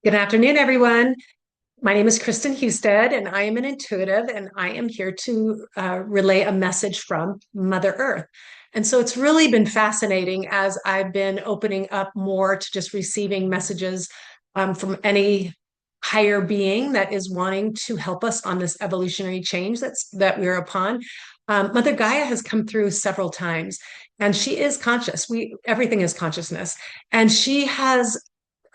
Good afternoon, everyone. My name is Kristen Husted, and I am an intuitive, and I am here to relay a message from Mother Earth. And so it's really been fascinating as I've been opening up more to just receiving messages from any higher being that is wanting to help us on this evolutionary change that we're upon. Mother Gaia has come through several times, and she is conscious. Everything is consciousness, and she has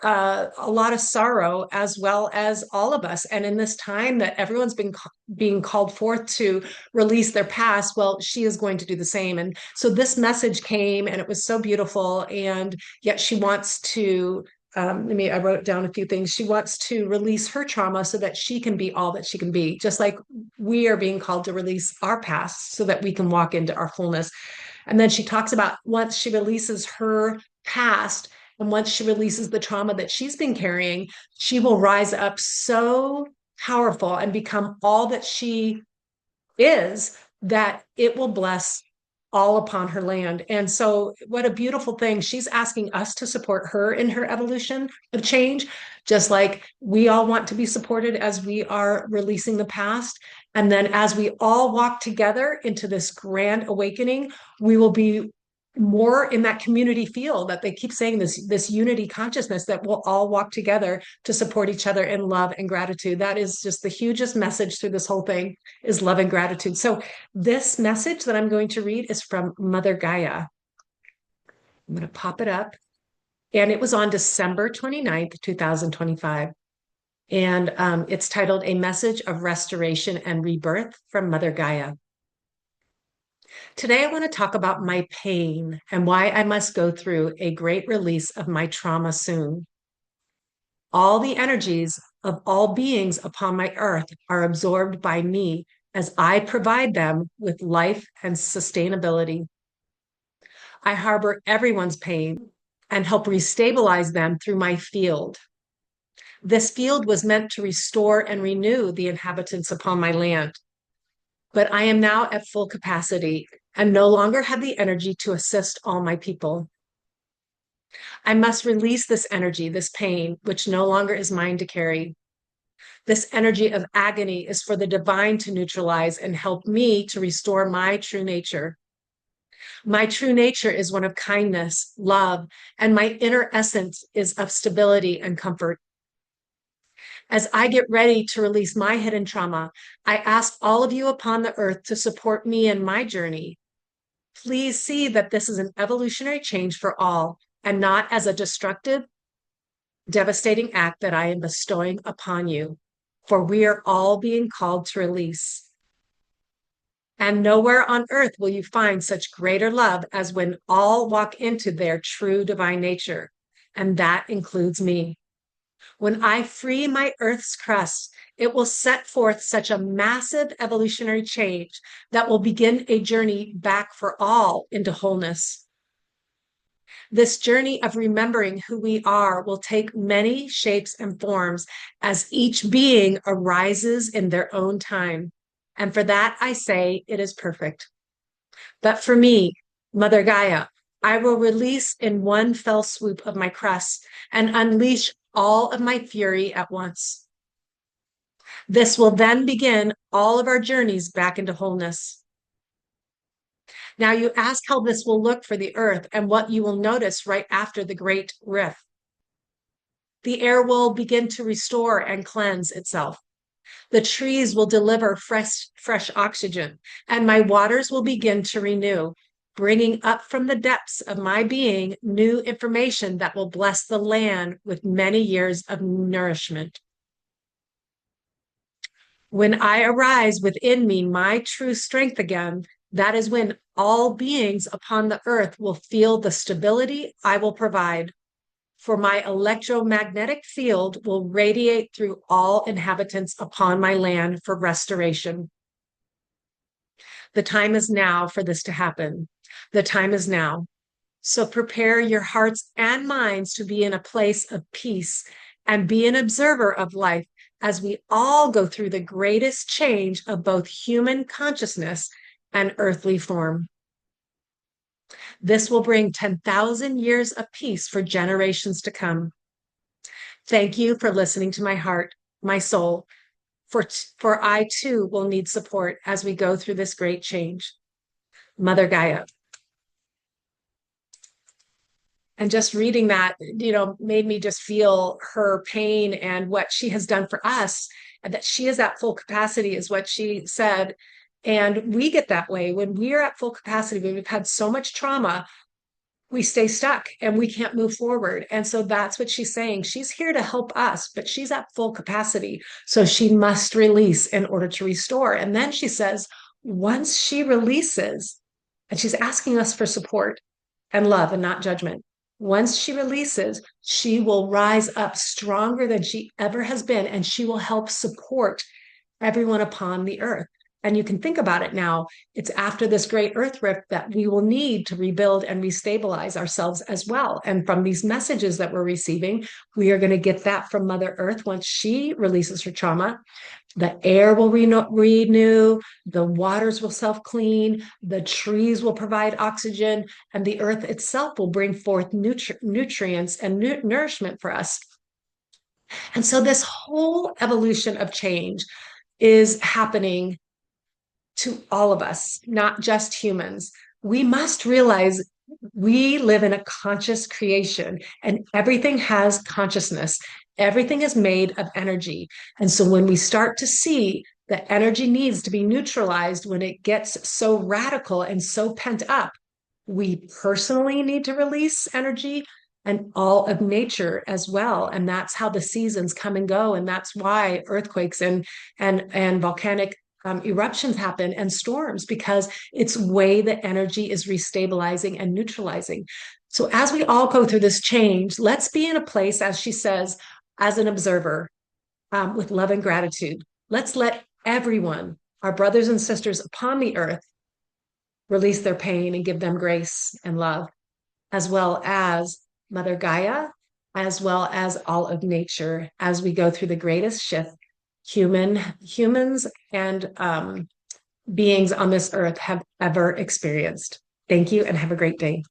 a lot of sorrow as well as all of us. And in this time that everyone's been being called forth to release their past, well, she is going to do the same. And so this message came and it was so beautiful. And yet she wants to, I wrote down a few things. She wants to release her trauma so that she can be all that she can be, just like we are being called to release our past so that we can walk into our fullness. And then she talks about once she releases her past, and once she releases the trauma that she's been carrying, she will rise up so powerful and become all that she is, that it will bless all upon her land. And so, what a beautiful thing. She's asking us to support her in her evolution of change, just like we all want to be supported as we are releasing the past. And then, as we all walk together into this grand awakening, we will be more in that community feel that they keep saying, this unity consciousness, that we'll all walk together to support each other in love and gratitude. That is just the hugest message through this whole thing, is love and gratitude. So this message that I'm going to read is from Mother Gaia. I'm going to pop it up. And it was on December 29th, 2025. And it's titled A Message of Restoration and Rebirth from Mother Gaia. Today, I want to talk about my pain and why I must go through a great release of my trauma soon. All the energies of all beings upon my earth are absorbed by me as I provide them with life and sustainability. I harbor everyone's pain and help restabilize them through my field. This field was meant to restore and renew the inhabitants upon my land. But I am now at full capacity and no longer have the energy to assist all my people. I must release this energy, this pain, which no longer is mine to carry. This energy of agony is for the divine to neutralize and help me to restore my true nature. My true nature is one of kindness, love, and my inner essence is of stability and comfort. As I get ready to release my hidden trauma, I ask all of you upon the earth to support me in my journey. Please see that this is an evolutionary change for all and not as a destructive, devastating act that I am bestowing upon you, for we are all being called to release. And nowhere on earth will you find such greater love as when all walk into their true divine nature, and that includes me. When I free my Earth's crust, it will set forth such a massive evolutionary change that will begin a journey back for all into wholeness. This journey of remembering who we are will take many shapes and forms as each being arises in their own time. And for that, I say it is perfect. But for me, Mother Gaia, I will release in one fell swoop of my crust and unleash all of my fury at once. This will then begin all of our journeys back into wholeness. Now you ask how this will look for the earth and what you will notice right after the great rift. The air will begin to restore and cleanse itself. The trees will deliver fresh oxygen, and my waters will begin to renew, bringing up from the depths of my being new information that will bless the land with many years of nourishment. When I arise within me my true strength again, that is when all beings upon the earth will feel the stability I will provide. For my electromagnetic field will radiate through all inhabitants upon my land for restoration. The time is now for this to happen. The time is now. So prepare your hearts and minds to be in a place of peace and be an observer of life as we all go through the greatest change of both human consciousness and earthly form. This will bring 10,000 years of peace for generations to come. Thank you for listening to my heart, my soul, for I too will need support as we go through this great change. Mother Gaia. And just reading that, made me just feel her pain and what she has done for us, and that she is at full capacity, is what she said. And we get that way when we are at full capacity, when we've had so much trauma, we stay stuck and we can't move forward. And so that's what she's saying. She's here to help us, but she's at full capacity. So she must release in order to restore. And then she says, once she releases, and she's asking us for support and love and not judgment. Once she releases, she will rise up stronger than she ever has been, and she will help support everyone upon the earth. And you can think about it now. It's after this great earth rift that we will need to rebuild and restabilize ourselves as well. And from these messages that we're receiving, we are going to get that from Mother Earth once she releases her trauma. The air will renew, the waters will self clean, the trees will provide oxygen, and the earth itself will bring forth nutrients and nourishment for us. And so, this whole evolution of change is happening to all of us, not just humans. We must realize we live in a conscious creation and everything has consciousness. Everything is made of energy. And so when we start to see that energy needs to be neutralized when it gets so radical and so pent up, we personally need to release energy and all of nature as well. And that's how the seasons come and go. And that's why earthquakes and volcanic eruptions happen and storms, because it's way that energy is restabilizing and neutralizing. So as we all go through this change, let's be in a place, as she says, as an observer, with love and gratitude. Let's let everyone, our brothers and sisters upon the earth, release their pain and give them grace and love, as well as Mother Gaia, as well as all of nature, as we go through the greatest shift humans and beings on this earth have ever experienced. Thank you and have a great day.